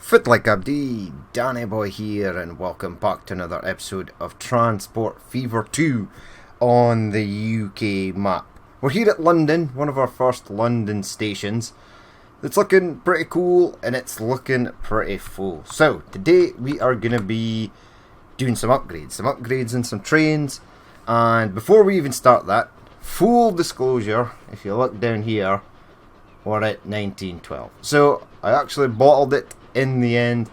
Fit like Abdi, Danny Boy here, and welcome back to another episode of Transport Fever 2 on the UK map. We're here at London, one of our first London stations. It's looking pretty cool and it's looking pretty full. So, today we are going to be doing some upgrades and some trains. And before we even start that, full disclosure, if you look down here, we're at 1912. So, I actually bottled it in the end.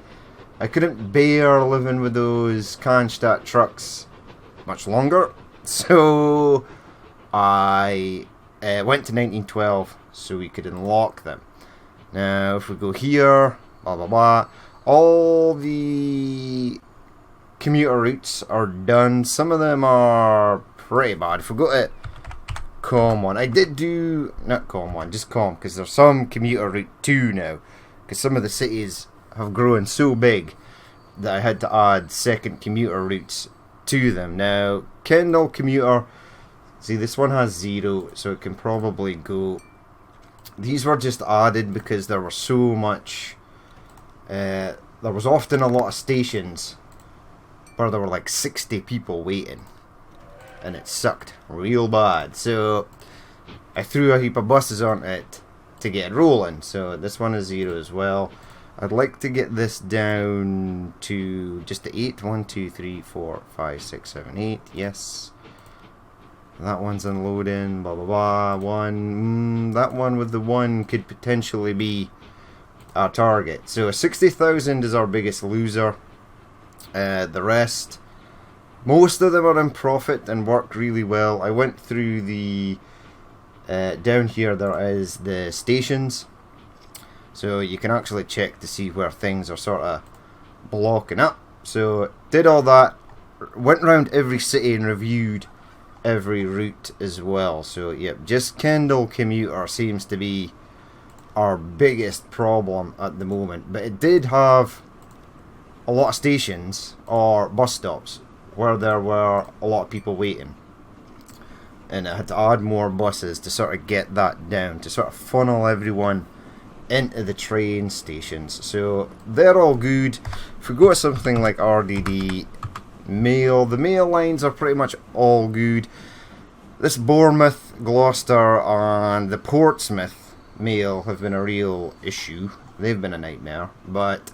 I couldn't bear living with those Cannstatt trucks much longer, so I went to 1912 so we could unlock them. Now if we go here, blah blah blah, all the commuter routes are done. Some of them are pretty bad. If we go to Com 1, I did do, not Com 1, just Com, because there's some commuter route 2 now, because some of the cities have grown so big that I had to add second commuter routes to them. Now, Kendal commuter, see this one has 0, so it can probably go. These were just added because there was so much, there was often a lot of stations where there were like 60 people waiting, and it sucked real bad. So I threw a heap of buses on it to get it rolling. So this one is 0 as well. I'd like to get this down to just the 8. 1, 2, 3, 4, 5, 6, 7, 8. Yes. That one's unloading. Blah, blah, blah. 1. That one with the 1 could potentially be our target. So 60,000 is our biggest loser. The rest, most of them are in profit and work really well. I went through the... down here there is the stations. So you can actually check to see where things are sort of blocking up. So did all that, went around every city and reviewed every route as well. So yep, just Kendal commuter seems to be our biggest problem at the moment. But it did have a lot of stations or bus stops where there were a lot of people waiting. And I had to add more buses to sort of get that down, to sort of funnel everyone into the train stations. So they're all good. If we go to something like RDD Mail, the mail lines are pretty much all good. This Bournemouth, Gloucester and the Portsmouth mail have been a real issue. They've been a nightmare, but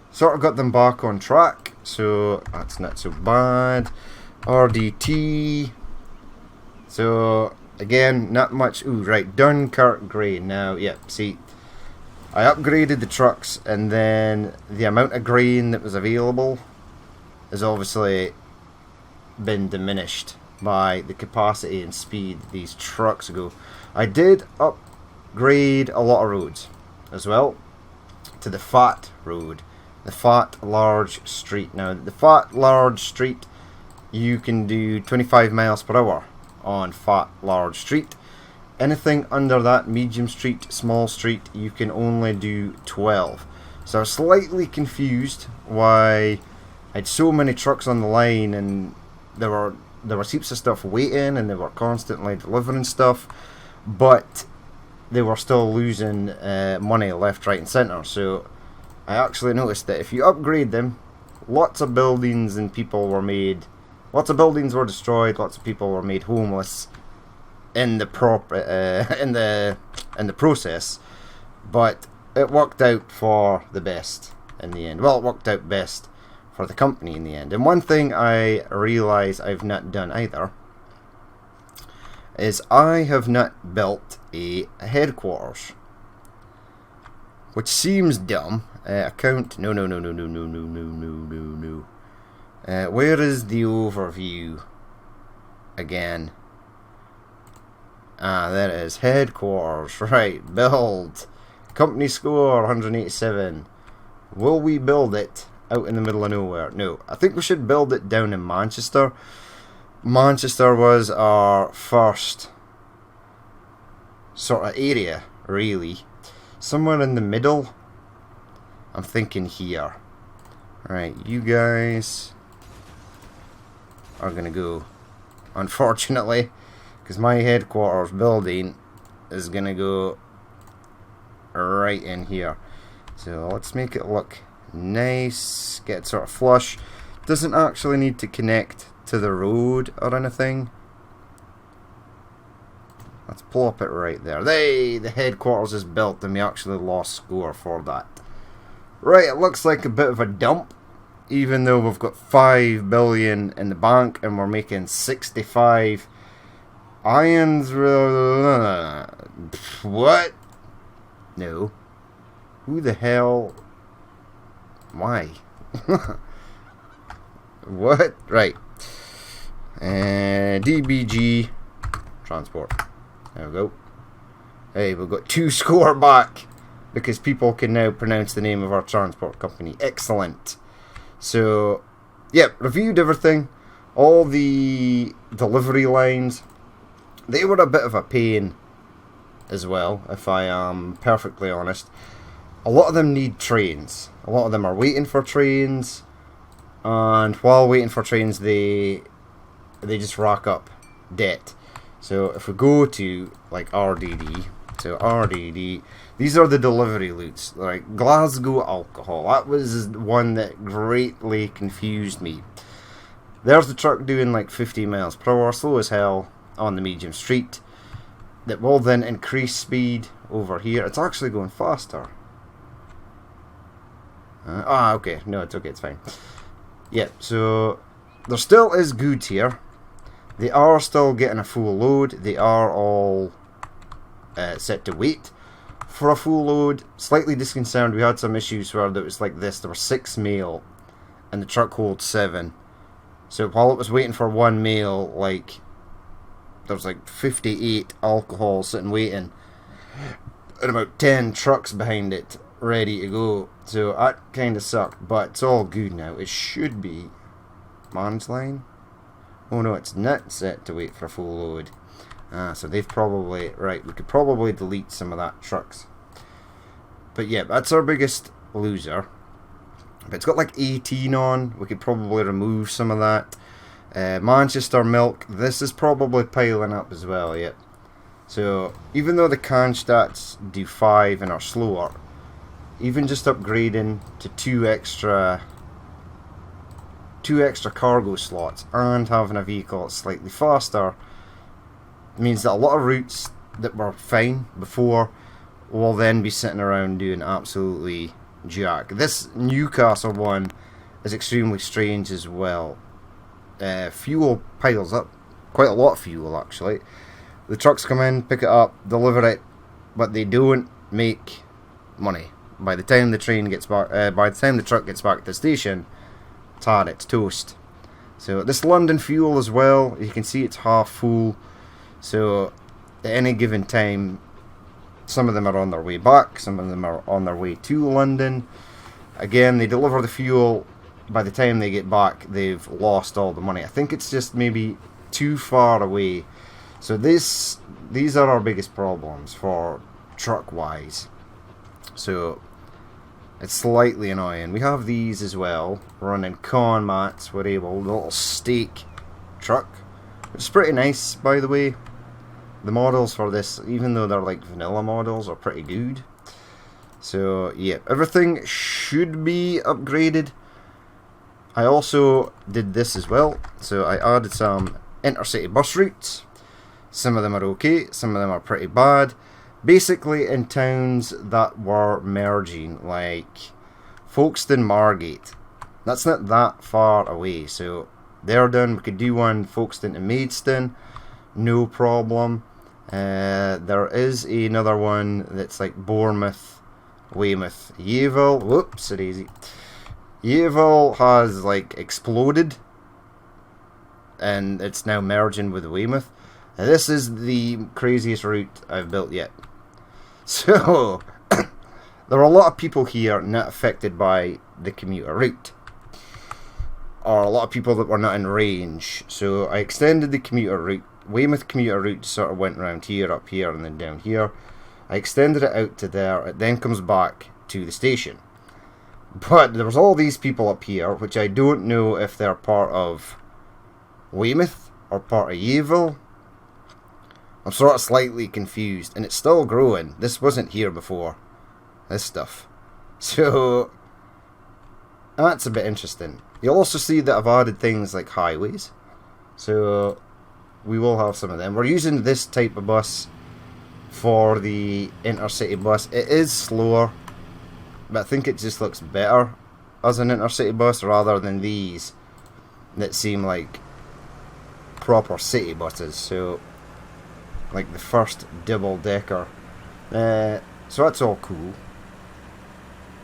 sort of got them back on track, so that's not so bad. RDT, so again, not much. Ooh, right, Dunkirk grain. Now, yeah, see, I upgraded the trucks, and then the amount of grain that was available has obviously been diminished by the capacity and speed these trucks go. I did upgrade a lot of roads as well to the Fat Road, the Fat Large Street. Now, the Fat Large Street, you can do 25 miles per hour on Fat Large Street. Anything under that, medium street, small street, you can only do 12. So I was slightly confused why I had so many trucks on the line, and there were heaps of stuff waiting, and they were constantly delivering stuff, but they were still losing money left, right and centre. So I actually noticed that if you upgrade them, lots of buildings and people were made, lots of buildings were destroyed, lots of people were made homeless in the process, but it worked out for the best in the end. Well, it worked out best for the company in the end. And one thing I realise I've not done either is I have not built a headquarters, which seems dumb. Account, no. Where is the overview again? Ah, there it is. Headquarters, right. Build. Company score, 187. Will we build it out in the middle of nowhere? No. I think we should build it down in Manchester. Manchester was our first sort of area, really. Somewhere in the middle. I'm thinking here. Right, you guys are going to go, unfortunately, because my headquarters building is going to go right in here. So let's make it look Nice. Get it sort of flush. Doesn't actually need to connect to the road or anything. Let's plop it right there. The headquarters is built and we actually lost score for that. Right, it looks like a bit of a dump. Even though we've got 5 billion in the bank and we're making 65 irons. What? No. Who the hell? Why? What? Right. DBG transport. There we go. Hey, we've got 2 score back because people can now pronounce the name of our transport company. Excellent. So, yeah, reviewed everything. All the delivery lines, they were a bit of a pain as well, if I am perfectly honest. A lot of them need trains. A lot of them are waiting for trains, and while waiting for trains, they just rack up debt. So if we go to like RDD, so RDD, these are the delivery routes. Like Glasgow alcohol, that was one that greatly confused me. There's the truck doing like 50 miles per hour, slow as hell, on the medium street. That will then increase speed over here. It's actually going faster. Okay. No, it's okay. It's fine. Yeah, so there still is goods here. They are still getting a full load. They are all set to wait for a full load. Slightly disconcerted. We had some issues where it was like this. There were 6 mail and the truck holds 7. So while it was waiting for 1 mail, like, there was like 58 alcohol sitting waiting and about 10 trucks behind it ready to go. So that kind of sucked, but it's all good now. It should be man's line. Oh no, it's not set to wait for a full load. So they've probably, right, we could probably delete some of that trucks. But yeah, that's our biggest loser. But it's got like 18 on, we could probably remove some of that. Manchester Milk, this is probably piling up as well, yep. So, even though the can stats do 5 and are slower, even just upgrading to 2 extra cargo slots and having a vehicle that's slightly faster means that a lot of routes that were fine before will then be sitting around doing absolutely jack. This Newcastle one is extremely strange as well. Fuel piles up, quite a lot of fuel actually. The trucks come in, pick it up, deliver it, but they don't make money. By the time the train gets back, by the time the truck gets back to the station, it's toast. So this London fuel as well, you can see it's half full. So at any given time, some of them are on their way back, some of them are on their way to London. Again, they deliver the fuel. By the time they get back, they've lost all the money. I think it's just maybe too far away. So these are our biggest problems for truck-wise. So it's slightly annoying. We have these as well, running con mats. We're able, the little stake truck, which is pretty nice, by the way. The models for this, even though they're like vanilla models, are pretty good. So yeah, everything should be upgraded. I also did this as well. So I added some Intersected Bus Routes. Some of them are okay, some of them are pretty bad. Basically in towns that were merging, like Folkestone, Margate. That's not that far away, so they're done. We could do one Folkestone to Maidstone, no problem. There is another one that's like Bournemouth, Weymouth, Yeovil. Whoops, it easy. Yeovil has like exploded, and it's now merging with Weymouth. This is the craziest route I've built yet. So, there are a lot of people here not affected by the commuter route. Or a lot of people that were not in range. So, I extended the commuter route. Weymouth commuter route sort of went around here, up here, and then down here. I extended it out to there. It then comes back to the station. But there was all these people up here, which I don't know if they're part of Weymouth or part of Yeovil. I'm sort of slightly confused, and it's still growing. This wasn't here before, this stuff. So, That's a bit interesting. You'll also see that I've added things like highways. So we will have some of them. We're using this type of bus for the intercity bus. It is slower, but I think it just looks better as an intercity bus rather than these that seem like proper city buses. So like the first double decker. So that's all cool.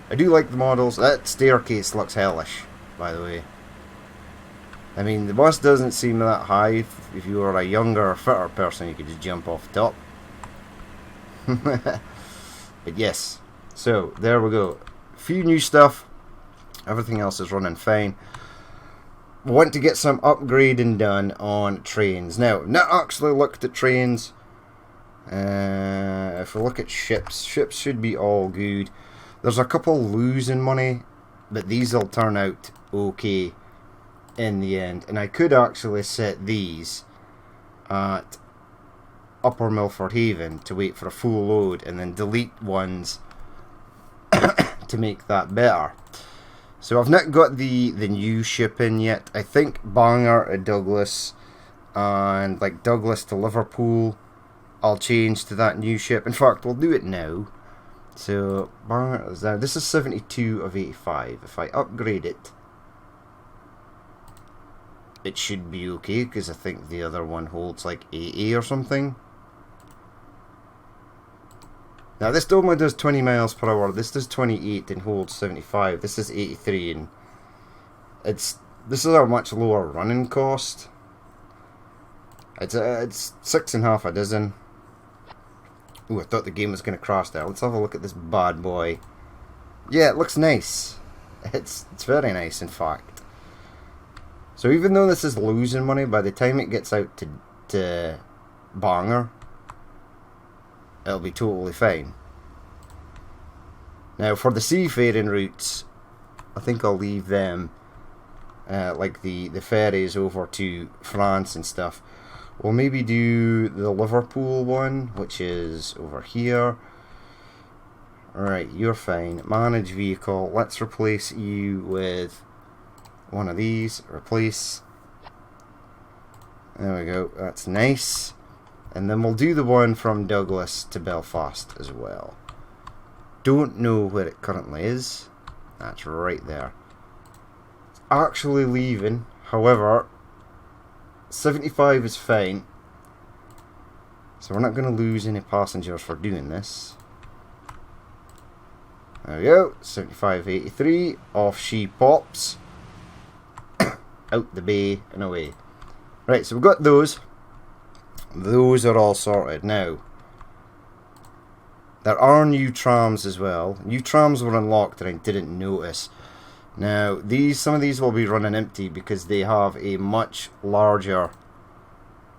I do like the models. That staircase looks hellish, by the way. I mean, the bus doesn't seem that high. If you were a younger, fitter person, you could just jump off the top. But yes, so there we go. Few new stuff. Everything else is running fine. We want to get some upgrading done on trains. Now, not actually looked at trains. If we look at ships should be all good. There's a couple losing money, but these will turn out okay in the end. And I could actually set these at Upper Milford Haven to wait for a full load and then delete ones to make that better. So I've not got the new ship in yet. I think Bangor to Douglas and like Douglas to Liverpool I'll change to that new ship. In fact, we'll do it now. So Bangor is down. This is 72 of 85. If I upgrade it, it should be okay, because I think the other one holds like 80 or something. Now this only does 20 miles per hour. This does 28 and holds 75. This is 83, and this is a much lower running cost. It's 6.5 a dozen. Ooh, I thought the game was going to crash there. Let's have a look at this bad boy. Yeah, it looks nice. It's very nice, in fact. So even though this is losing money, by the time it gets out to Bangor, it'll be totally fine. Now for the seafaring routes, I think I'll leave them, like the ferries over to France and stuff. We'll maybe do the Liverpool one, which is over here. Alright, you're fine. Manage vehicle. Let's replace you with one of these. Replace. There we go. That's nice. And then we'll do the one from Douglas to Belfast as well. Don't know where it currently is. That's right there. It's actually leaving. However, 75 is fine. So we're not going to lose any passengers for doing this. There we go. 75.83. Off she pops. Out the bay and away. Right, so we've got those. Those are all sorted. Now, there are new trams as well. New trams were unlocked and I didn't notice. Now, some of these will be running empty because they have a much larger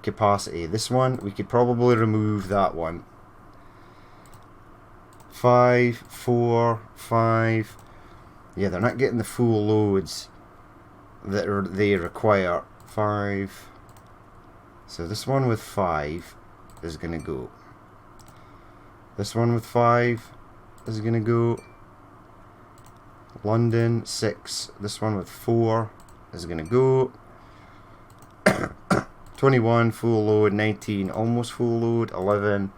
capacity. This one, we could probably remove that one. 5, 4, 5. Yeah, they're not getting the full loads that they require. 5. So this one with 5 is going to go. This one with 5 is going to go. London, 6. This one with 4 is going to go. 21, full load. 19, almost full load. 11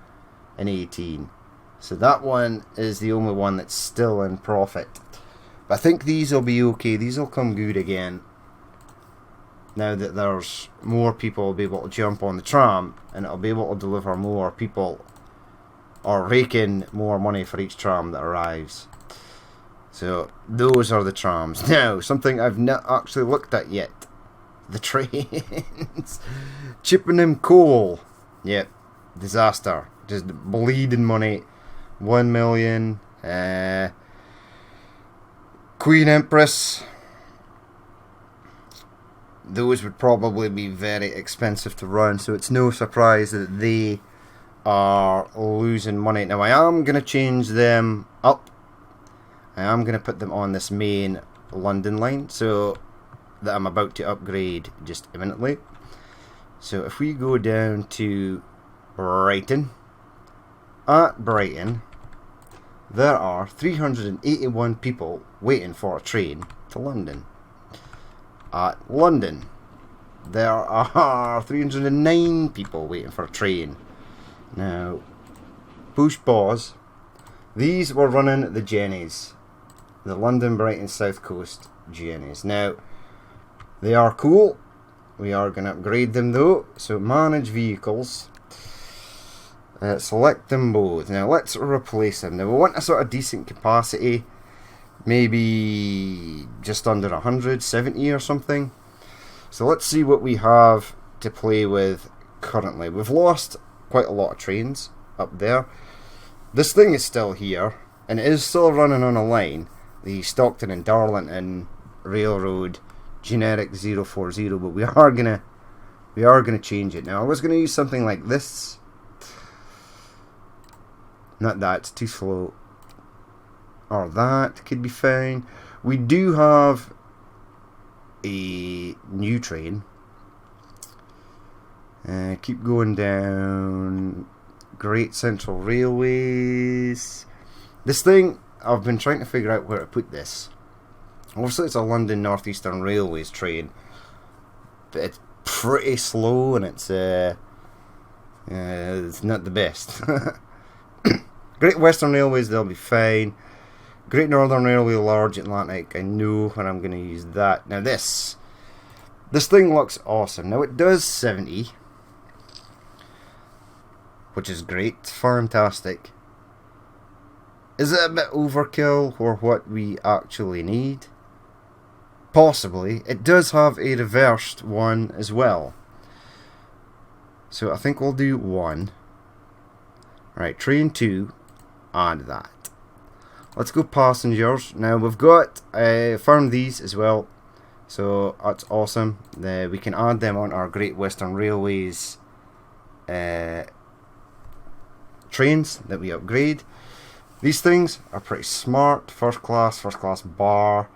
and 18. So that one is the only one that's still in profit. But I think these will be okay. These will come good again. Now that there's more people will be able to jump on the tram, and it'll be able to deliver more people, or rake in more money for each tram that arrives. So those are the trams. Now, something I've not actually looked at yet. The trains. Chippenham coal. Yep. Disaster. Just bleeding money. 1 million. Queen Empress. Those would probably be very expensive to run, so it's no surprise that they are losing money. Now I am going to change them up. I am going to put them on this main London line, so that I'm about to upgrade just imminently. So if we go down to Brighton, at Brighton, there are 381 people waiting for a train to London. At London, there are 309 people waiting for a train. Now, push pause. These were running the Jennies, the London Brighton South Coast Jennies. Now, they are cool. We are going to upgrade them though. So manage vehicles. Select them both. Now let's replace them. Now we want a sort of decent capacity. Maybe just under 170 or something. So let's see what we have to play with currently. We've lost quite a lot of trains up there. This thing is still here, and it is still running on a line, the Stockton and Darlington Railroad generic 040, but we are gonna change it. Now I was gonna use something like this. Not that, it's too slow. Or that could be fine. We do have a new train. Keep going down. Great Central Railways. This thing, I've been trying to figure out where to put this. Obviously it's a London North Eastern Railways train, but it's pretty slow and it's not the best. Great Western Railways, they'll be fine. Great Northern Railway, Large Atlantic, I know when I'm going to use that. Now this thing looks awesome. Now it does 70, which is great, fantastic. Is it a bit overkill for what we actually need? Possibly. It does have a reversed one as well. So I think we'll do one. Right, train 2, add that. Let's go passengers. Now we've got found these as well. So that's awesome. We can add them on our Great Western Railways trains that we upgrade. These things are pretty smart. First class bar,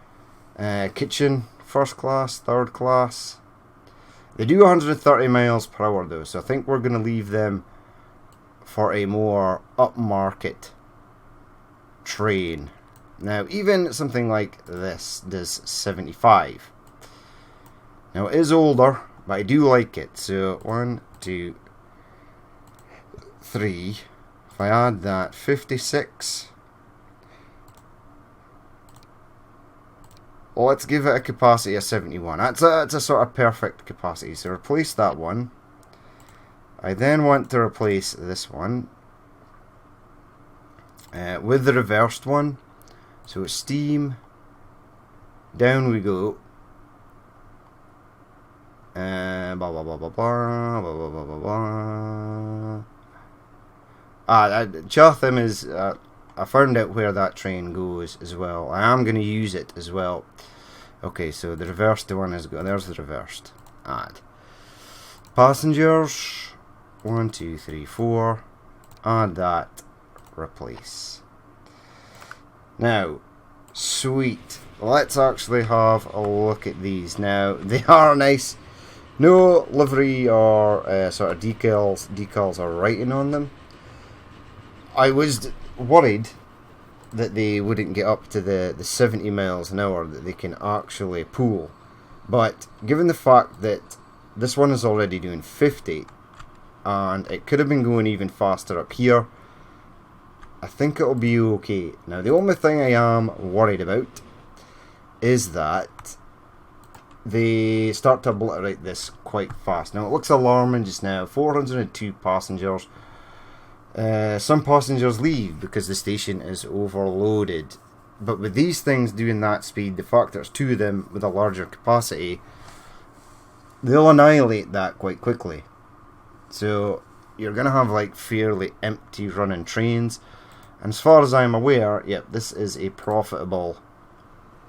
kitchen, first class, third class. They do 130 miles per hour though, so I think we're going to leave them for a more upmarket train. Now even something like this does 75. Now it is older, but I do like it. So 1, 2, 3. If I add that, 56. Well, let's give it a capacity of 71. That's a sort of perfect capacity. So replace that one. I then want to replace this one with the reversed one. So steam. Down we go. Blah blah blah blah blah blah blah blah blah blah. Chatham is. I found out where that train goes as well. I am going to use it as well. Okay, so the reversed one is go. There's the reversed. Add passengers. 1, 2, 3, 4. Add that. Replace. Now, sweet. Let's actually have a look at these. Now, they are nice. No livery or sort of decals or writing on them. I was worried that they wouldn't get up to the 70 miles an hour that they can actually pull. But given the fact that this one is already doing 50, and it could have been going even faster up here, I think it'll be okay. Now the only thing I am worried about is that they start to obliterate this quite fast. Now it looks alarming just now. 402 passengers. Some passengers leave because the station is overloaded. But with these things doing that speed, the fact there's two of them with a larger capacity, they'll annihilate that quite quickly. So you're going to have like fairly empty running trains. And as far as I'm aware, yep, this is a profitable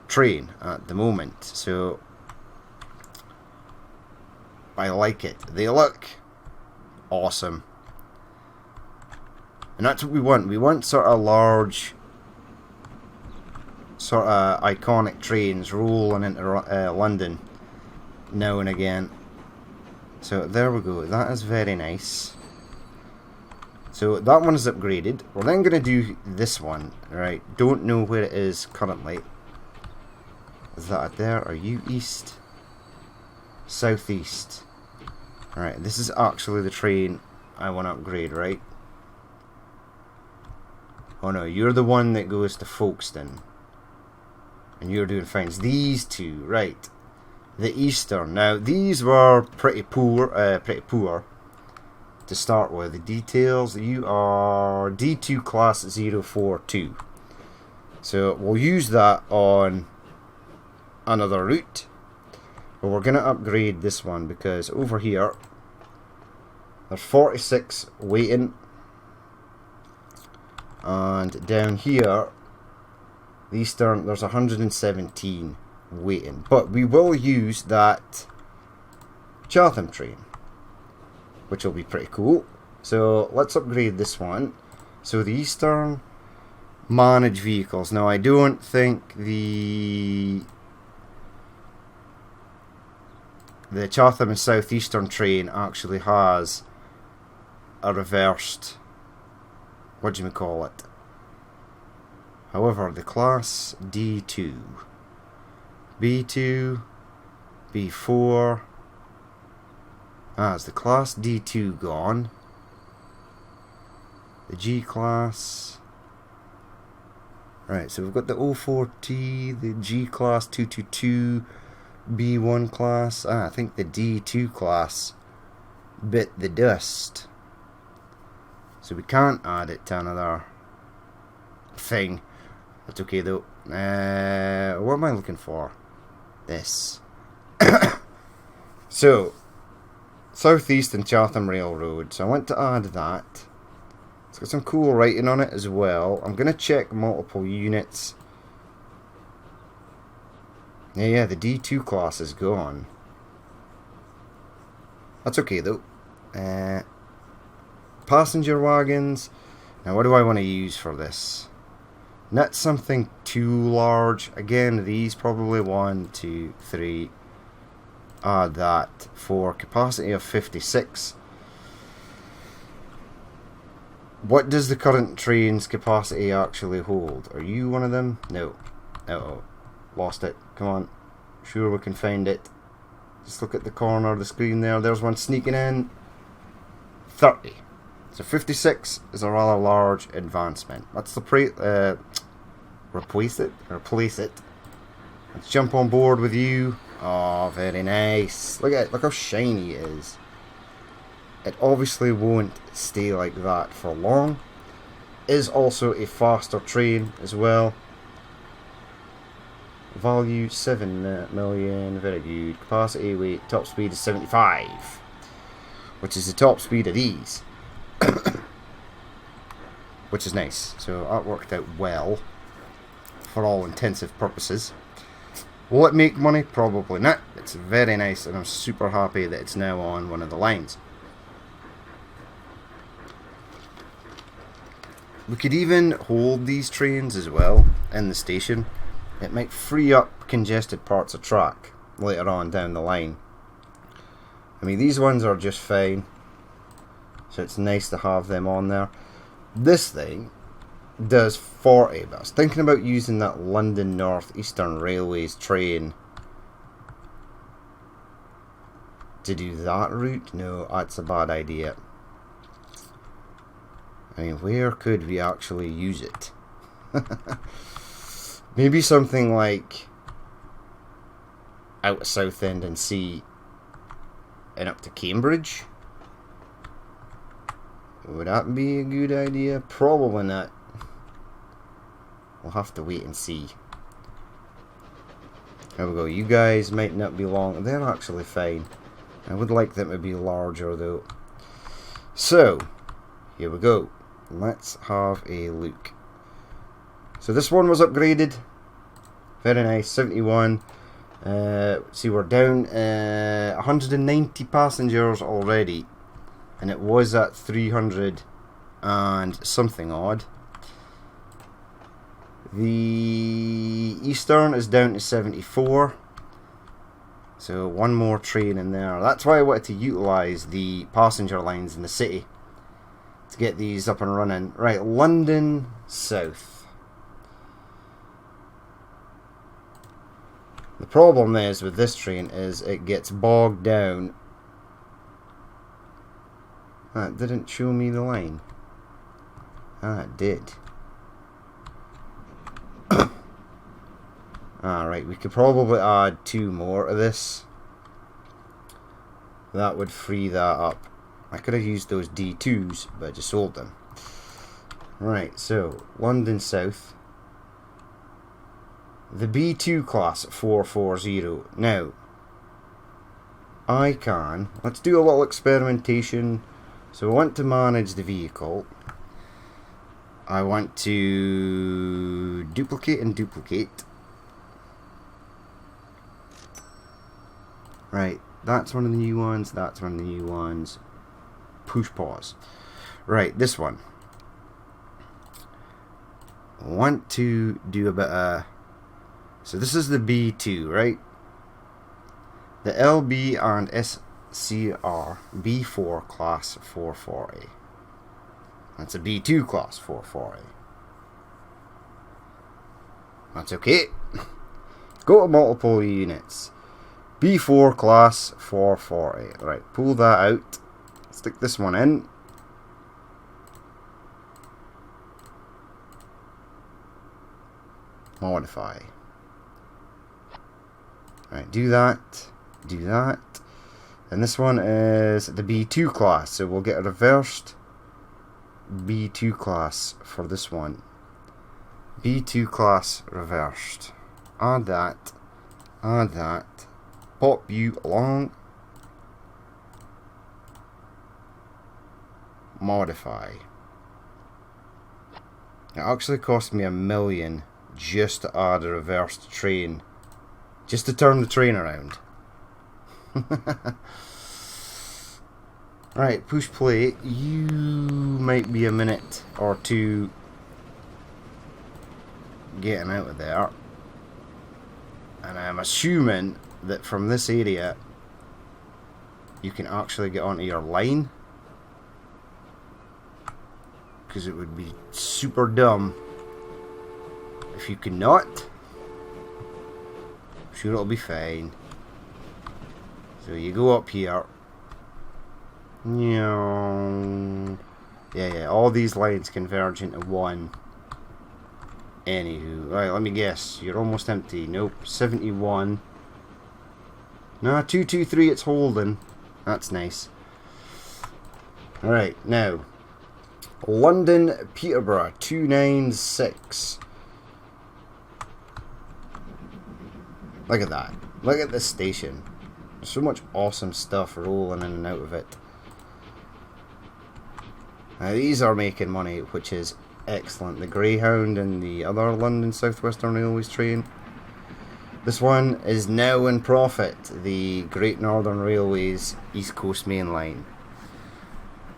train at the moment. So I like it. They look awesome. And that's what we want. We want sort of large, sort of iconic trains rolling into London now and again. So there we go. That is very nice. So that one is upgraded. We're then going to do this one, right? Don't know where it is currently. Is that there? Are you east? Southeast. Alright, this is actually the train I want to upgrade, right? Oh no, you're the one that goes to Folkestone. And you're doing fine. It's these two, right? The Eastern. Now, these were pretty poor to start with. The details, you are D2 class 042. So we'll use that on another route. But we're going to upgrade this one because over here there's 46 waiting. And down here, the Eastern, there's 117 waiting. But we will use that Chatham train, which will be pretty cool. So let's upgrade this one. So the Eastern manage vehicles. Now I don't think the Chatham and Southeastern train actually has a reversed, what do you call it? However, the class D2, B2, B4, is the class D2 gone? The G class, right, so we've got the O4T, the G class 222, B1 class, I think the D2 class bit the dust. So we can't add it to another thing. That's okay though. What am I looking for? This. So, Southeast and Chatham Railroad. So I want to add that. It's got some cool writing on it as well. I'm going to check multiple units. Yeah, the D2 class is gone. That's okay though. Passenger wagons. Now what do I want to use for this? Not something too large. Again, these probably 1, 2, 3. Add that for capacity of 56. What does the current train's capacity actually hold? Are you one of them? No. Uh-oh. Lost it. Come on. Sure we can find it. Just look at the corner of the screen there. There's one sneaking in. 30. So 56 is a rather large advancement. Let's replace it. Let's jump on board with you. Oh, very nice. Look at it. Look how shiny it is. It obviously won't stay like that for long. Is also a faster train as well. Value 7 million. Very good. Capacity, weight, top speed is 75. Which is the top speed of these. Which is nice. So that worked out well for all intensive purposes. Will it make money? Probably not. It's very nice and I'm super happy that it's now on one of the lines. We could even hold these trains as well in the station. It might free up congested parts of track later on down the line. I mean, these ones are just fine. So it's nice to have them on there. This thing does 40, but I was thinking about using that London North Eastern Railways train to do that route. No, that's a bad idea. I mean, where could we actually use it? Maybe something like out of Southend and Sea and up to Cambridge. Would that be a good idea? Probably not. We'll have to wait and see. There we go. You guys might not be long. They're actually fine. I would like them to be larger though. So, here we go. Let's have a look. So this one was upgraded. Very nice. 71. See, we're down 190 passengers already. And it was at 300 and something odd. The Eastern is down to 74. So one more train in there. That's why I wanted to utilise the passenger lines in the city. to get these up and running. Right, London South. The problem is with this train is it gets bogged down. That didn't show me the line. Ah, it did. Alright, we could probably add 2 more of this. That would free that up. I could have used those D2s, but I just sold them. Right, so, London South. The B2 class 440. Now, let's do a little experimentation. So I want to manage the vehicle. I want to duplicate and duplicate. Right, that's one of the new ones, that's one of the new ones. Push pause. Right, this one. I want to do a bit of... So this is the B2, right? The LB and SCR B4 class 440. That's a B2 class 440. That's okay. Go to multiple units. B4 class 440. Right, pull that out. Stick this one in. Modify. Right, do that. Do that. And this one is the B2 class. So we'll get a reversed B2 class for this one. B2 class reversed. Add that. Add that. Pop you along. Modify. It actually cost me $1 million just to add a reversed train. Just to turn the train around. Right, push play. You might be a minute or two getting out of there. And I'm assuming that from this area you can actually get onto your line, because it would be super dumb if you could not. I'm sure it'll be fine. So you go up here. Yeah, all these lines converge into one. Anywho, right, let me guess. You're almost empty. Nope, 71. No, 223, it's holding. That's nice. Alright, now. London, Peterborough, 296. Look at that. Look at this station. There's so much awesome stuff rolling in and out of it. Now these are making money, which is excellent. The Greyhound and the other London South Western Railways train. This one is now in profit. The Great Northern Railways East Coast Main Line.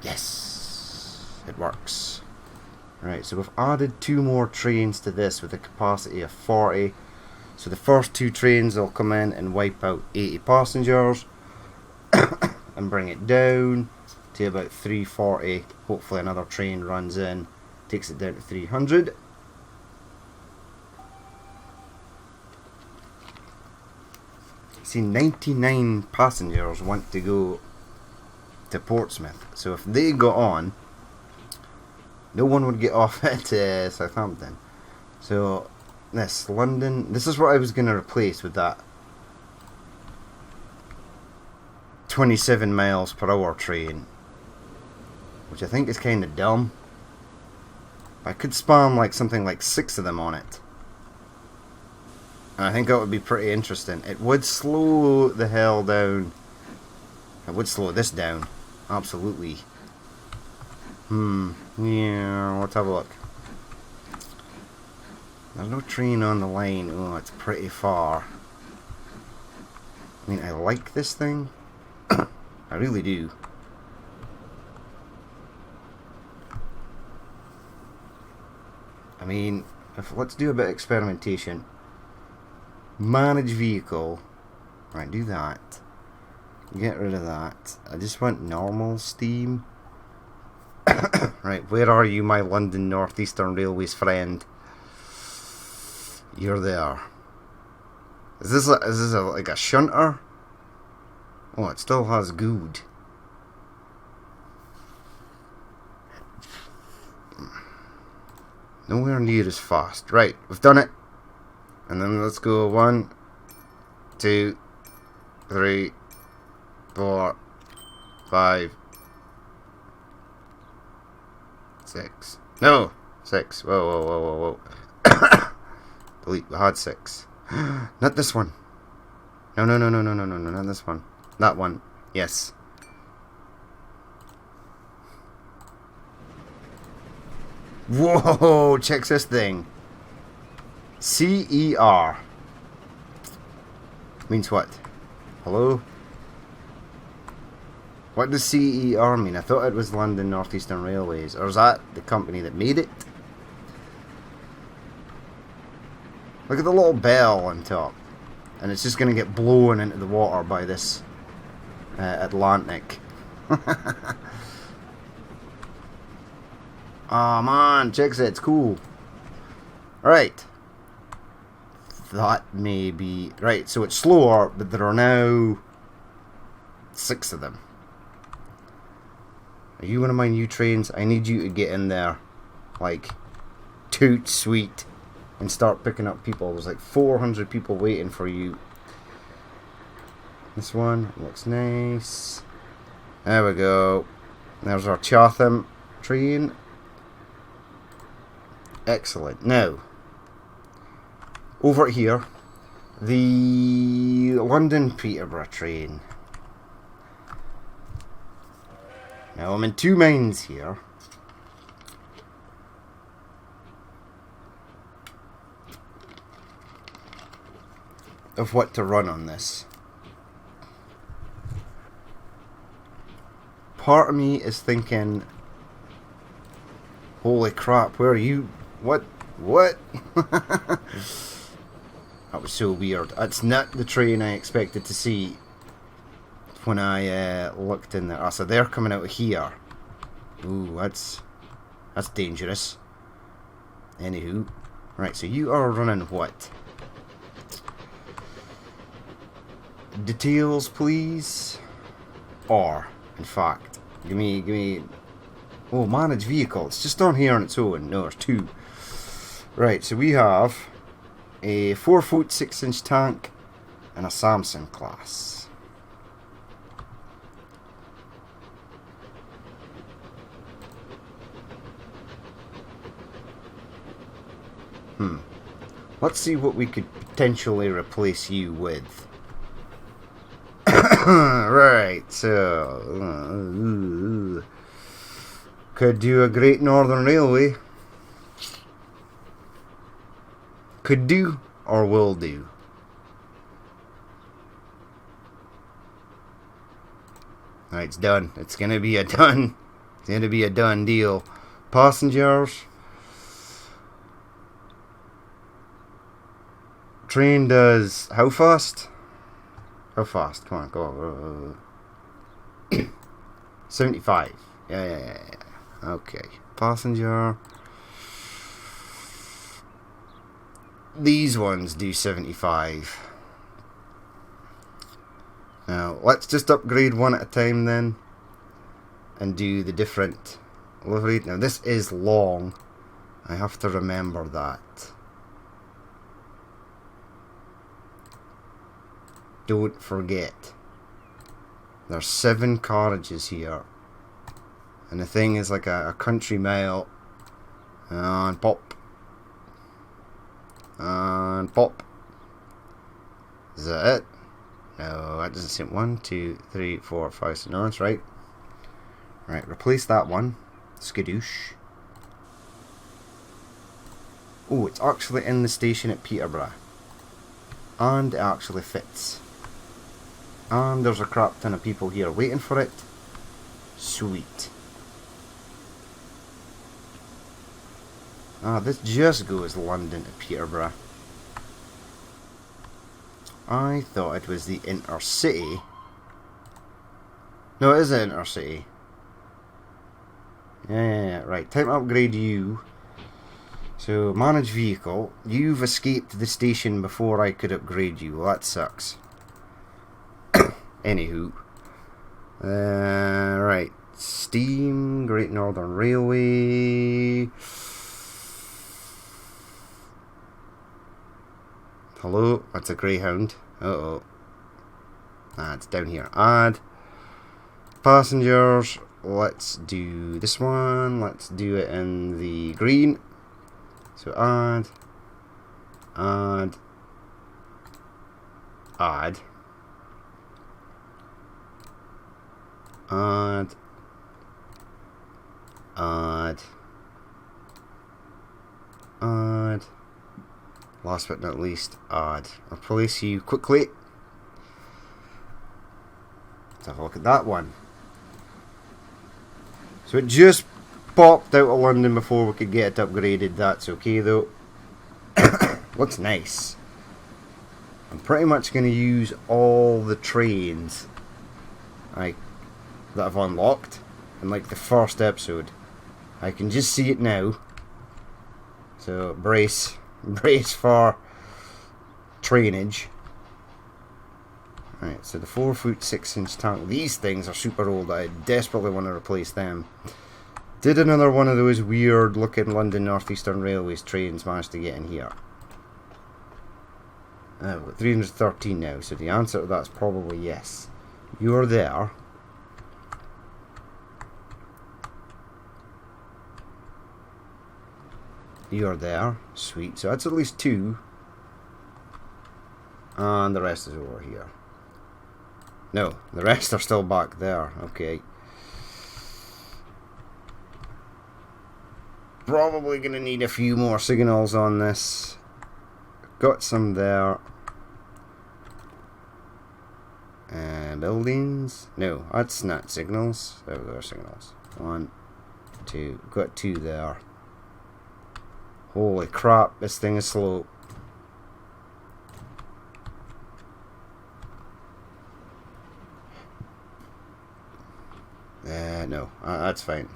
Yes, it works. Right, so we've added 2 more trains to this with a capacity of 40. So the first 2 trains will come in and wipe out 80 passengers and bring it down to about 340. Hopefully another train runs in, takes it down to 300. See, 99 passengers want to go to Portsmouth. So if they got on, no one would get off at Southampton. So this London, this is what I was going to replace with that 27 miles per hour train, which I think is kind of dumb. I could spam like something like 6 of them on it, and I think that would be pretty interesting. It would slow the hell down. It would slow this down, absolutely. Yeah, let's have a look. There's no train on the line. Oh, it's pretty far. I mean, I like this thing. I really do. I mean, let's do a bit of experimentation. Manage vehicle. Right, do that. Get rid of that. I just want normal steam. Right, where are you, my London North Eastern Railways friend? You're there. Is this like a shunter? Oh, it still has good. Nowhere near as fast. Right, we've done it. And then let's go 1, 2, 3, 4, 5, 6. No! 6. Whoa. Delete, we had 6. Not this one. No, not this one. That one. Yes. Whoa, check this thing. CER. Means what? Hello? What does CER mean? I thought it was London North Eastern Railways. Or is that the company that made it? Look at the little bell on top. And it's just going to get blown into the water by this Atlantic. Oh man, check it, it's cool. Right. That may be... Right, so it's slower, but there are now 6 of them. Are you one of my new trains? I need you to get in there. Like, toot sweet. And start picking up people. There's like 400 people waiting for you. This one looks nice. There we go. There's our Chatham train. Excellent. Now, over here, the London Peterborough train. Now I'm in 2 minds here. Of what to run on this. Part of me is thinking, holy crap, where are you? What? That was so weird. That's not the train I expected to see when I looked in there. Ah, so they're coming out of here. Ooh, that's dangerous. Anywho. Right, so you are running what? Details, please. Or, in fact, give me. Oh, manage vehicle. It's just on here on its own. No, there's 2. Right, so we have a 4-foot 6-inch tank and a Samson class. Let's see what we could potentially replace you with. Right, so could do a Great Northern Railway. Could do or will do. Right, it's done. It's gonna be a done. It's gonna be a done deal. Passengers. Train does how fast? How fast? Come on, go. 75. Yeah. Okay. Passenger. These ones do 75. Now, let's just upgrade one at a time then. And do the different livery. Now, this is long. I have to remember that. Don't forget. There's 7 carriages here. And the thing is like a country mile. And pop. And pop. Is that it? No, that doesn't seem. 1, 2, 3, 4, 5, 6. No, that's right. Right, replace that one. Skadoosh. Oh, it's actually in the station at Peterborough. And it actually fits. And there's a crap ton of people here waiting for it. Sweet. Ah, this just goes London to Peterborough. I thought it was the intercity. No, it is the intercity. Yeah, right. Time to upgrade you. So, manage vehicle. You've escaped the station before I could upgrade you. Well, that sucks. Anywho. Right. Steam, Great Northern Railway. Hello? That's a Greyhound. Uh-oh. Ah, it's down here. Add. Passengers. Let's do this one. Let's do it in the green. So add. Add. Add. Add. Add. Add. Last but not least, add. I'll place you quickly. Let's have a look at that one. So it just popped out of London before we could get it upgraded. That's okay though. Looks nice. I'm pretty much going to use all the trains that I've unlocked in like the first episode. I can just see it now. So brace for trainage. Right, so the 4-foot 6-inch tank. These things are super old. I desperately want to replace them. Did another one of those weird looking London North Eastern Railways trains manage to get in here? We've got 313 now, so the answer to that's probably yes. You're there. You're there. Sweet. So that's at least 2. And the rest is over here. No, the rest are still back there. Okay. Probably going to need a few more signals on this. Got some there. Buildings? No, that's not signals. There we go, signals. 1, 2. Got 2 there. Holy crap, this thing is slow. No, that's fine.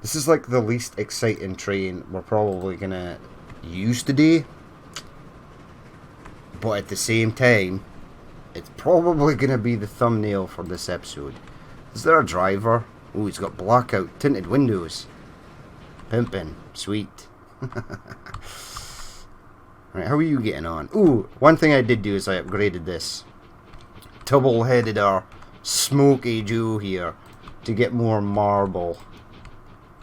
This is like the least exciting train we're probably gonna use today. But at the same time, it's probably gonna be the thumbnail for this episode. Is there a driver? Oh, he's got blackout tinted windows. Pimpin', sweet. Right, how are you getting on? Ooh, one thing I did do is I upgraded this double-headed or smoky Joe here to get more marble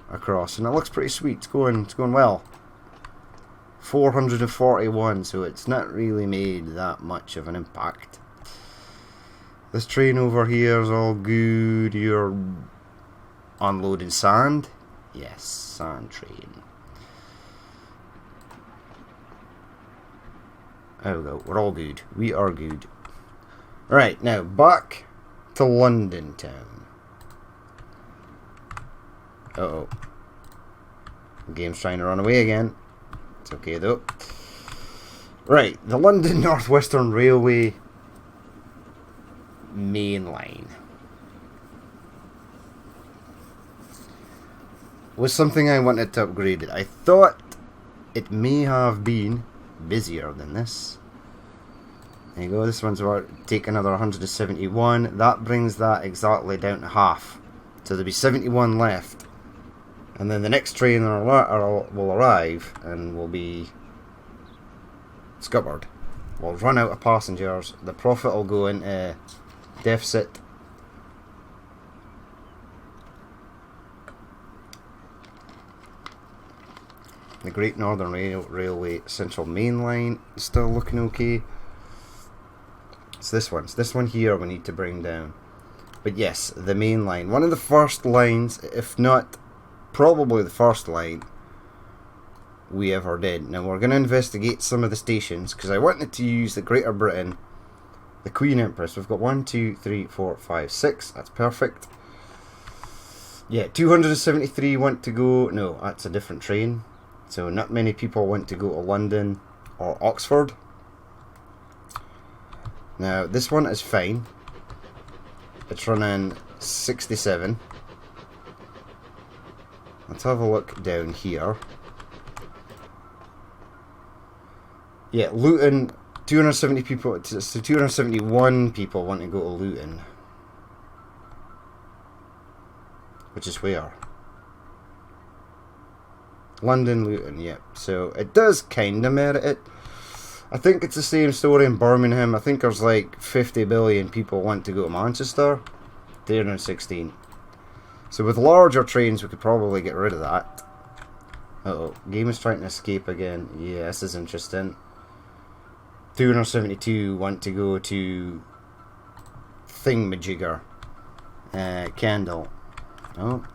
across, and it looks pretty sweet. It's going well. 441, so it's not really made that much of an impact. This train over here is all good. You're unloading sand? Yes, sand train. There we go. We're all good. We are good. Right, now back to London town. Uh-oh. The game's trying to run away again. It's okay though. Right, the London North Western Railway main line was something I wanted to upgrade it. I thought it may have been busier than this. There you go, this one's about take another 171. That brings that exactly down to half. So there'll be 71 left. And then the next train will arrive and will be scuppered. We'll run out of passengers. The profit will go into deficit. The Great Northern Railway Central Main Line is still looking okay. It's this one. It's this one here we need to bring down. But yes, the main line. One of the first lines, if not probably the first line we ever did. Now we're going to investigate some of the stations because I wanted to use the Greater Britain, the Queen Empress. We've got 1, 2, 3, 4, 5, 6. That's perfect. Yeah, 273 want to go. No, that's a different train. So not many people want to go to London or Oxford. Now this one is fine. It's running 67. Let's have a look down here. Yeah, Luton, 270 people, so 271 people want to go to Luton. Which is where? London, Luton, yep. So it does kind of merit it. I think it's the same story in Birmingham. I think there's like 50 billion people want to go to Manchester. 316. So with larger trains, we could probably get rid of that. Uh-oh. Game is trying to escape again. Yeah, this is interesting. 272 want to go to Thingamajigger. Kendal. Oh.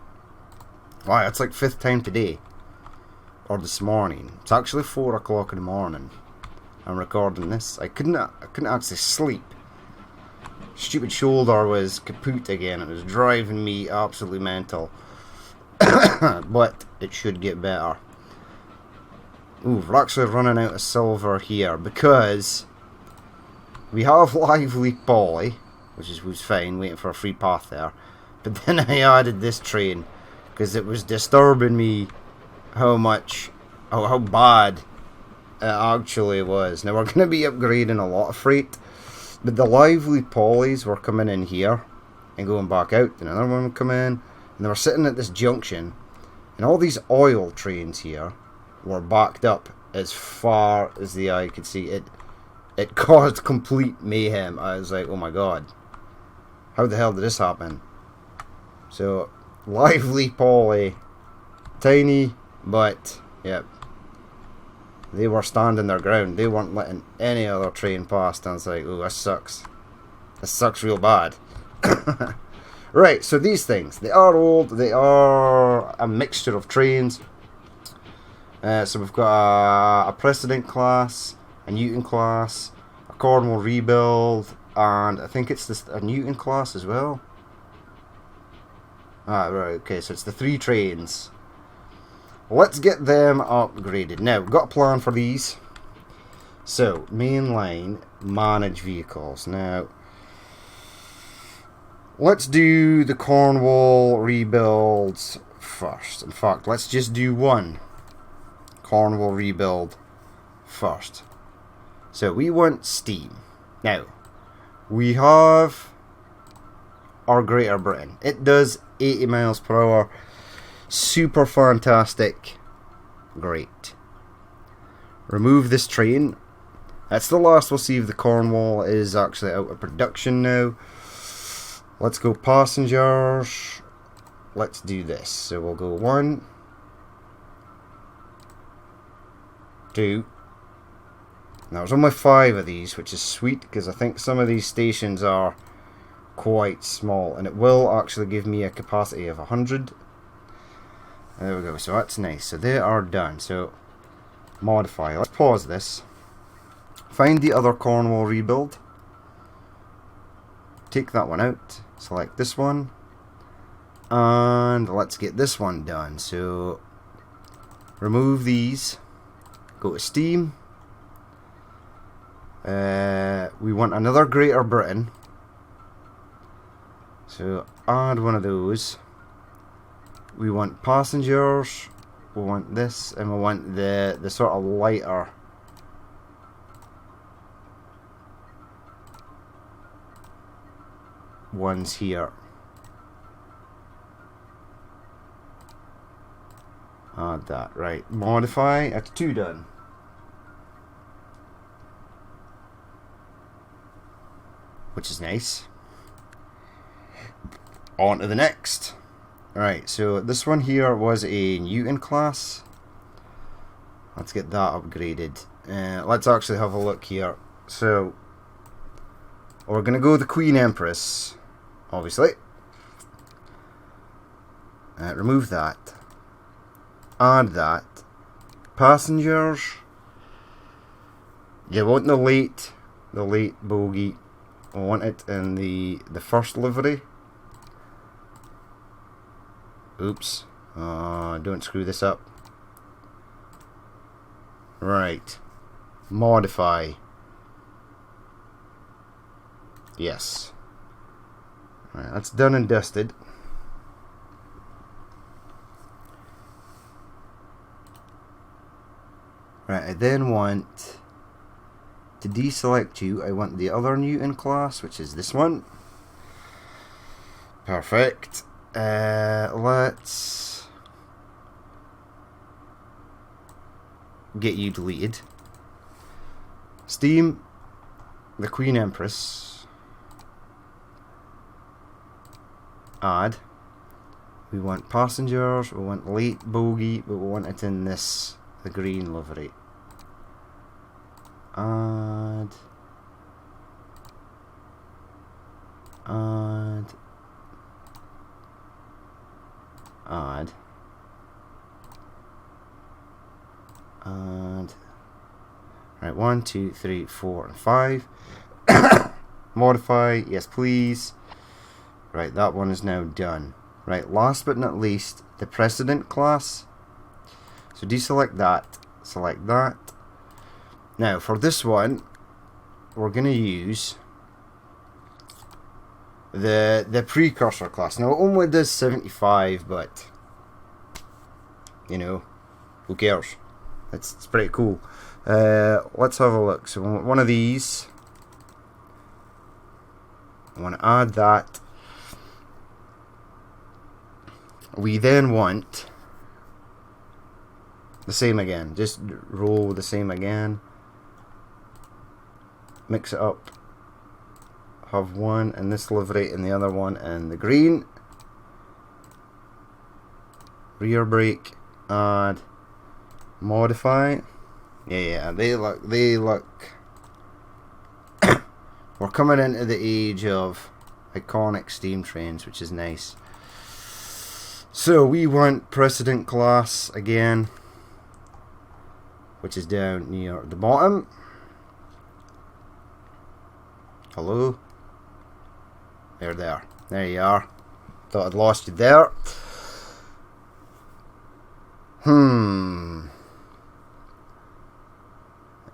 Wow, it's like 5th time today. Or this morning. It's actually 4 o'clock in the morning. I'm recording this. I couldn't actually sleep. Stupid shoulder was kaput again. It was driving me absolutely mental. But it should get better. Ooh, we're actually running out of silver here because we have Lively Polly, which was fine, waiting for a free path there. But then I added this train because it was disturbing me how bad it actually was. Now we're going to be upgrading a lot of freight, but the Lively Pollies were coming in here and going back out, and another one would come in, and they were sitting at this junction, and all these oil trains here were backed up as far as the eye could see. It caused complete mayhem. I was like, oh my god, how the hell did this happen? So Lively Polly, tiny, but yep, they were standing their ground. They weren't letting any other train past. And I was like, oh, this sucks. This sucks real bad. Right, so these things, they are old. They are a mixture of trains. So we've got a Precedent class, a Newton class, a Cornwall Rebuild, and I think it's a Newton class as well. Ah, right, okay, so it's the 3 trains. Let's get them upgraded. Now, we've got a plan for these. So, mainline, manage vehicles. Now, let's do the Cornwall Rebuilds first. In fact, let's just do one Cornwall Rebuild first. So, we want steam. Now, we have our Greater Britain. It does 80 miles per hour. Super fantastic. Great. Remove this train. That's the last we'll see if the Cornwall is actually out of production now. Let's go passengers. Let's do this. So we'll go 1, 2. Now there's only 5 of these, which is sweet because I think some of these stations are quite small, and it will actually give me a capacity of 100. There we go, so that's nice. So they are done. So modify. Let's pause this. Find the other Cornwall Rebuild. Take that one out. Select this one. And let's get this one done. So remove these. Go to Steam. We want another Greater Britain. So add one of those. We want passengers, we want this, and we want the sort of lighter ones here. Add that, right. Modify, that's 2 done. Which is nice. On to the next. Right, so this one here was a Newton class. Let's get that upgraded. Let's actually have a look here. So, we're going to go with the Queen Empress, obviously. Remove that. Add that. Passengers. You want the late bogie. I want it in the first livery. Oops. Don't screw this up. Right. Modify. Yes. Right, that's done and dusted. Right, I then want to deselect you. I want the other Newton class, which is this one. Perfect. Let's get you deleted. Steam, the Queen Empress. Add. We want passengers, we want late bogey, but we want it in this, the green livery. Add. Add. Add. Add. Right, 1, 2, 3, 4, and 5. Modify, yes please. Right, that one is now done. Right, last but not least, the precedent class. So deselect that, select that. Now for this one, we're going to use the precursor class. Now it only does 75, but you know, who cares? It's pretty cool. Let's have a look. So one of these, I want to add that. We then want the same again. Just roll the same again. Mix it up. Have one in this livery and the other one in the green. Rear brake. Add. Modify. Yeah, they look. We're coming into the age of iconic steam trains, which is nice. So we want precedent class again, which is down near the bottom. Hello? There you are. Thought I'd lost you there.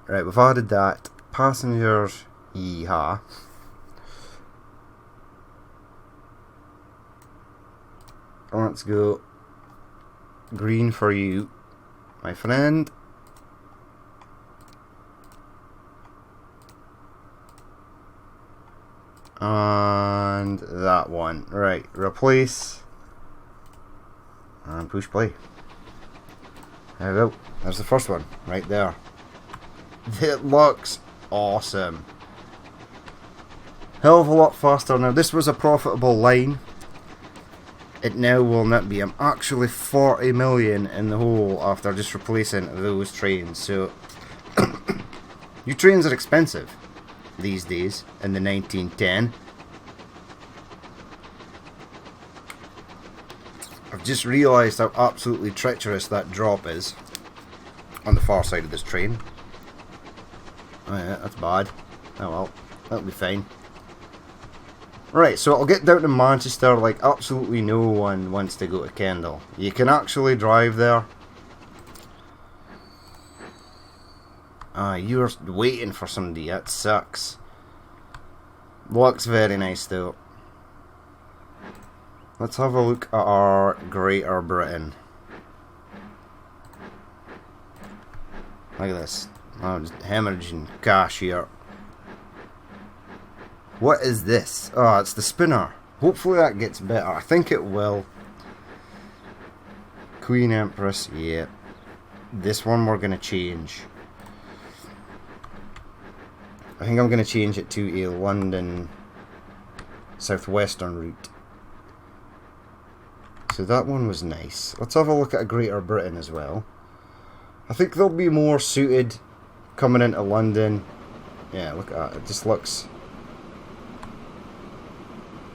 Right, we've added that. Passengers, yeehaw. Let's go green for you, my friend. And that one. Right, replace. And push play. There we go. There's the first one, right there. It looks awesome. Hell of a lot faster. Now this was a profitable line. It now will not be. I'm actually 40 million in the hole after just replacing those trains. So new trains are expensive these days in the 1910. I've just realised how absolutely treacherous that drop is on the far side of this train. Oh yeah, that's bad. Oh well, that'll be fine. Right, so I'll get down to Manchester like absolutely no one wants to go to Kendal. You can actually drive there. You're waiting for somebody, that sucks. Looks very nice though. Let's have a look at our Greater Britain. Look at this. I'm just hemorrhaging cash here. What is this? Oh, it's the spinner. Hopefully that gets better. I think it will. Queen Empress, yeah. This one we're going to change. I think I'm going to change it to a London southwestern route. So that one was nice. Let's have a look at a Greater Britain as well. I think they'll be more suited coming into London. Yeah, look at that. It just looks...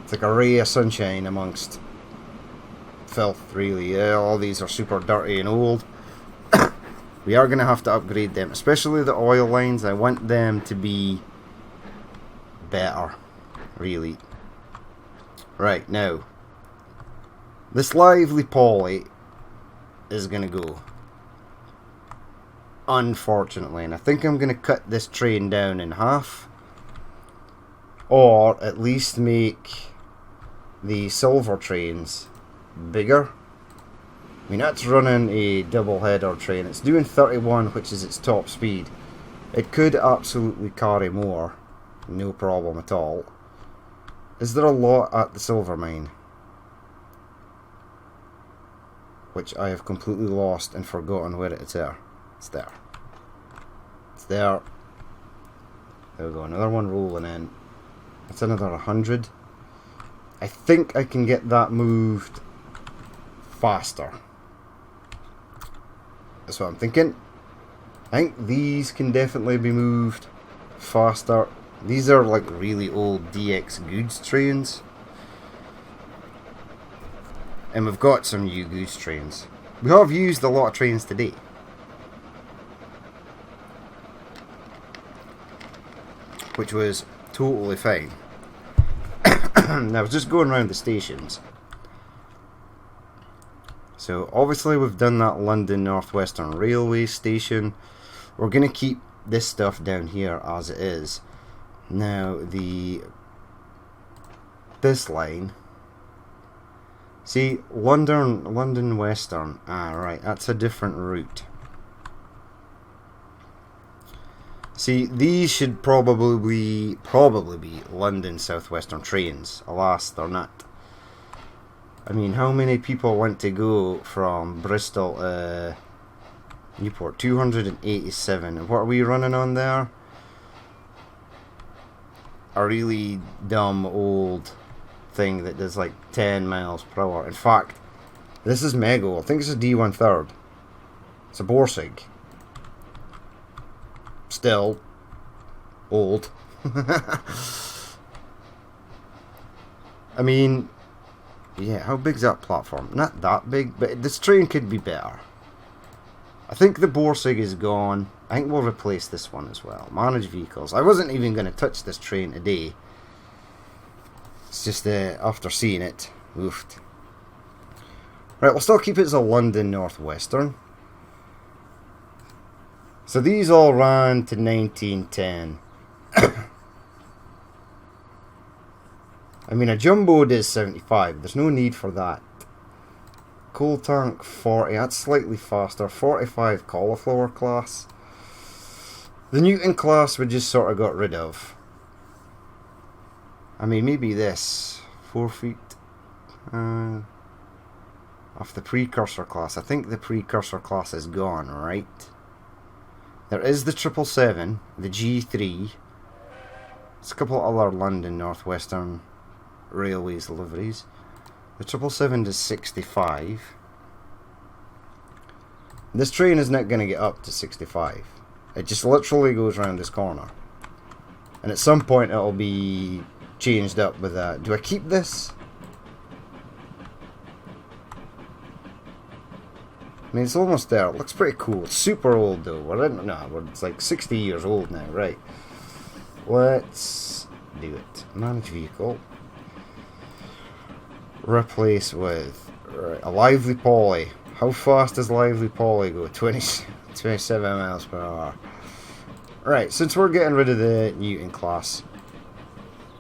It's like a ray of sunshine amongst filth, really. Yeah, all these are super dirty and old. We are going to have to upgrade them, especially the oil lines. I want them to be better, really. Right, now, this Lively Polly is going to go. Unfortunately, and I think I'm going to cut this train down in half. Or at least make the silver trains bigger. I mean, that's running a double header train. It's doing 31, which is its top speed. It could absolutely carry more, no problem at all. Is there a lot at the silver mine? Which I have completely lost and forgotten where it's there. It's there. It's there. There we go, another one rolling in. That's another 100. I think I can get that moved faster. That's what I'm thinking. I think these can definitely be moved faster. These are like really old DX goods trains. And we've got some new goods trains. We have used a lot of trains today. Which was totally fine. I was just going around the stations. So obviously we've done that London North Western Railway station. We're going to keep this stuff down here as it is. Now this line. See, London Western. Ah, right, that's a different route. See, these should probably be London Southwestern trains. Alas, they're not. I mean, how many people want to go from Bristol to Newport? 287. And what are we running on there? A really dumb old thing that does like 10 miles per hour. In fact, this is mega old. I think it's a D1/3. It's a Borsig. Still old. I mean, yeah, how big's that platform? Not that big, but this train could be better. I think the Borsig is gone. I think we'll replace this one as well. Manage vehicles. I wasn't even going to touch this train today. It's just after seeing it, oofed. Right, we'll still keep it as a London North Western. So these all ran to 1910. I mean, a jumbo does 75. There's no need for that. Coal tank 40. That's slightly faster. 45 cauliflower class. The Newton class we just sort of got rid of. I mean, maybe this 4 feet of the precursor class. I think the precursor class is gone, right? There is the 777, the G3. There's a couple of other London North Western Railways liveries. The 777 does 65. This train is not going to get up to 65. It just literally goes around this corner. And at some point it'll be changed up with that. Do I keep this? I mean, it's almost there. It looks pretty cool. It's super old though. It's like 60 years old now, right? Let's do it. Manage vehicle. Replace with a Lively Polly. How fast does Lively Polly go? 27 miles per hour. Right, since we're getting rid of the Newton class,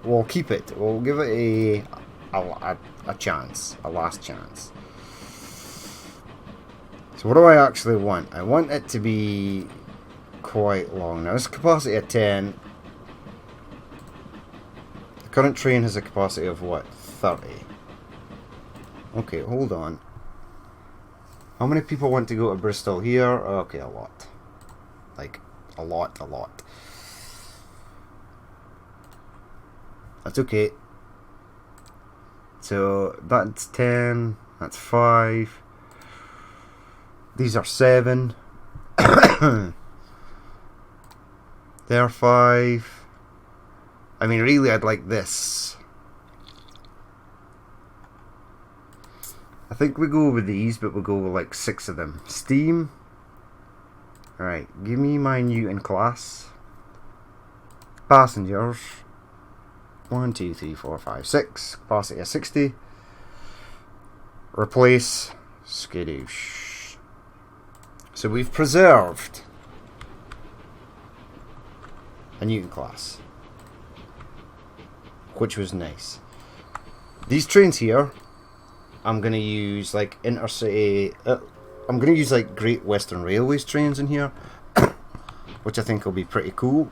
we'll keep it. We'll give it a chance, a last chance. So what do I actually want? I want it to be quite long. Now, this capacity of 10. The current train has a capacity of what? 30. Okay, hold on. How many people want to go to Bristol here? Okay, a lot. Like, a lot. That's okay. So, that's 10. That's 5. These are 7. They're 5. I mean, really, I'd like this. I think we go with these, but we'll go with like 6 of them. Steam. Alright, give me my Newton class. Passengers. 1, 2, 3, 4, 5, 6. Capacity of 60. Replace. Skadoosh. So we've preserved a Newton class, which was nice. These trains here, I'm going to use like intercity... I'm going to use like Great Western Railways trains in here, which I think will be pretty cool.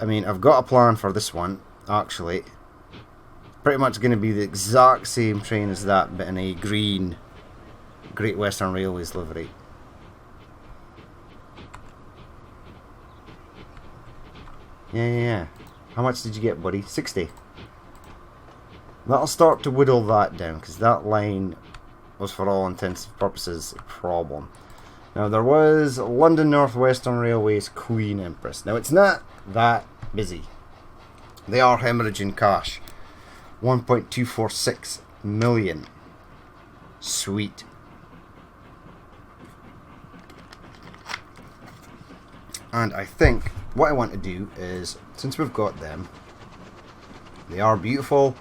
I mean, I've got a plan for this one, actually. Pretty much going to be the exact same train as that, but in a green Great Western Railways livery. Yeah. How much did you get, buddy? 60. That'll start to whittle that down, because that line was, for all intents and purposes, a problem. Now, there was London North Western Railways Queen Empress. Now, it's not that busy. They are hemorrhaging cash. 1.246 million. Sweet. And I think what I want to do is, since we've got them, they are beautiful,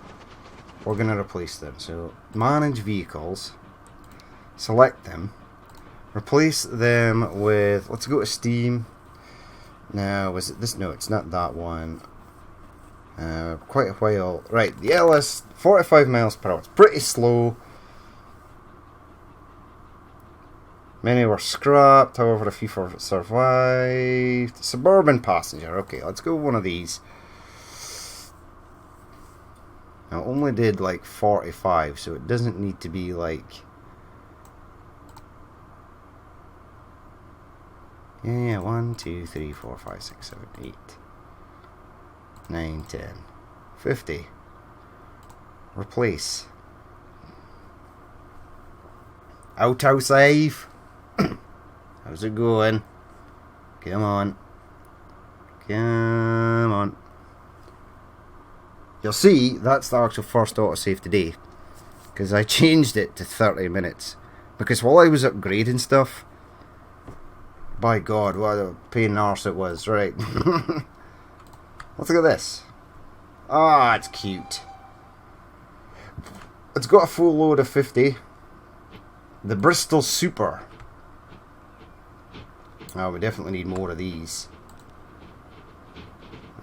we're going to replace them. So, manage vehicles, select them, replace them with, let's go to Steam. Now, was it this? No, it's not that one. Quite a while. Right, the LS, 45 miles per hour. It's pretty slow. Many were scrapped, however a few survived. Suburban passenger. Okay, let's go with one of these. Now, it only did like 45, so it doesn't need to be like... Yeah, 1, 2, 3, 4, 5, 6, 7, 8, 9, 10, 50. Replace. Auto save. How's it going? Come on. Come on. You'll see, that's the actual first autosave today. Because I changed it to 30 minutes. Because while I was upgrading stuff, by God, what a pain in the arse it was. Right. Let's look at this. Ah, it's cute. It's got a full load of 50. The Bristol Super. Oh, we definitely need more of these.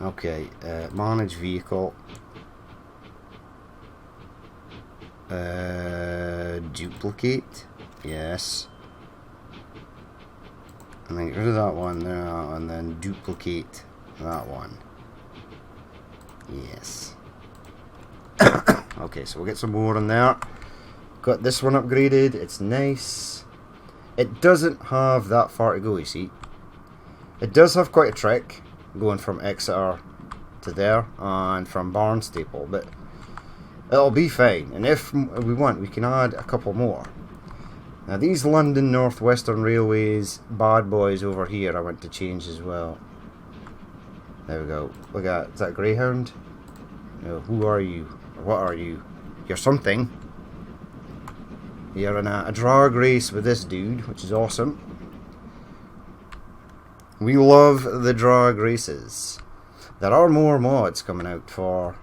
Okay, manage vehicle. Duplicate. Yes. And then get rid of that one there, and then duplicate that one. Yes. Okay, so we'll get some more in there. Got this one upgraded. It's nice. It doesn't have that far to go, you see. It does have quite a trek going from Exeter to there and from Barnstaple, but it'll be fine. And if we want, we can add a couple more. Now these London North Western Railways bad boys over here I want to change as well. There we go. Look at, is that a Greyhound? No, who are you? Or what are you? You're something. You're in a drag race with this dude, which is awesome. We love the drag races. There are more mods coming out for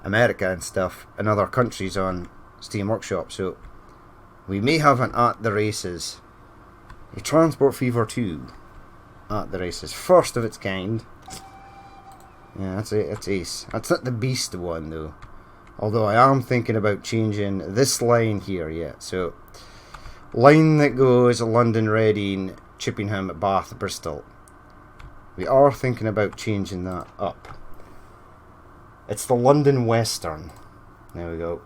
America and stuff in other countries on Steam Workshop, so we may have an At the Races. A Transport Fever 2 At the Races. First of its kind. Yeah, that's it. That's ace. That's not the Beast one, though. Although I am thinking about changing this line here yet. So, line that goes London, Reading, Chippenham, Bath, Bristol. We are thinking about changing that up. It's the London Western. There we go.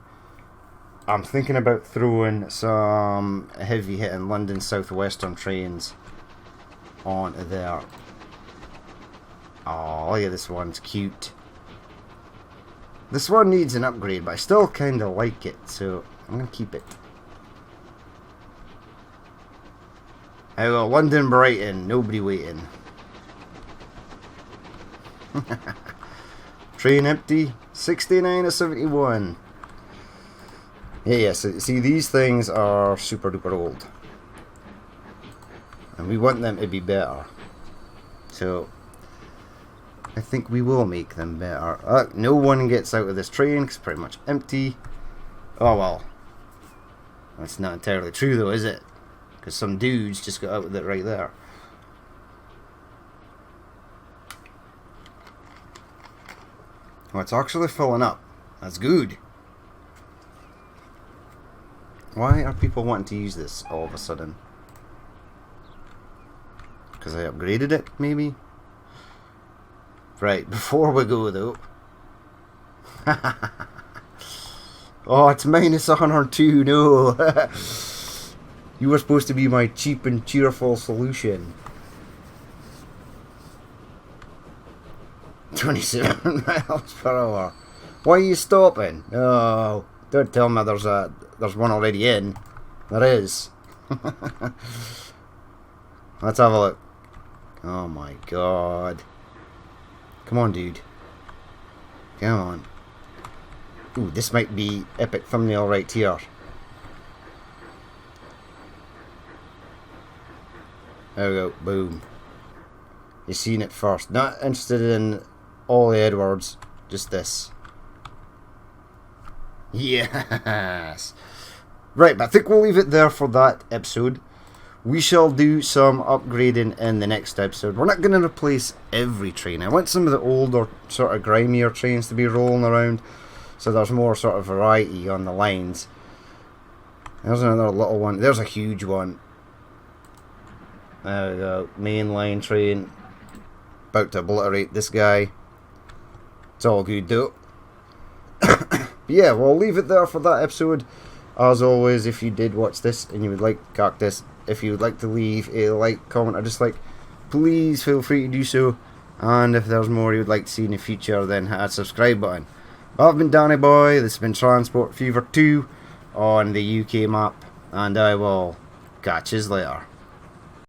I'm thinking about throwing some heavy hitting London South Western trains on there. Oh, look at this one, it's cute. This one needs an upgrade, but I still kind of like it, so I'm going to keep it. I go London Brighton, nobody waiting. Train empty, 69 of 71. Yeah, so see, these things are super duper old. And we want them to be better. So, I think we will make them better. No one gets out of this train because it's pretty much empty. Oh well. That's not entirely true though, is it? Because some dudes just got out with it right there. Oh, it's actually filling up. That's good. Why are people wanting to use this all of a sudden? Because I upgraded it, maybe? Right, before we go though. Oh, it's minus 102, no! You were supposed to be my cheap and cheerful solution. 27 miles per hour. Why are you stopping? Oh, don't tell me there's one already in. There is. Let's have a look. Oh my god. Come on, dude. Come on. Ooh, this might be epic thumbnail right here. There we go. Boom. You've seen it first. Not interested in all the Edwards. Just this. Yes. Right, but I think we'll leave it there for that episode. We shall do some upgrading in the next episode. We're not going to replace every train. I want some of the older, sort of grimier trains to be rolling around, so there's more sort of variety on the lines. There's another little one. There's a huge one. There we go. Mainline train. About to obliterate this guy. It's all good though. Yeah, we'll leave it there for that episode. As always, if you did watch this and you would like Cactus, if you would like to leave a like, comment or dislike, please feel free to do so. And if there's more you would like to see in the future, then hit that subscribe button. I've been Danny Boy, this has been Transport Fever 2 on the UK map, and I will catch you later.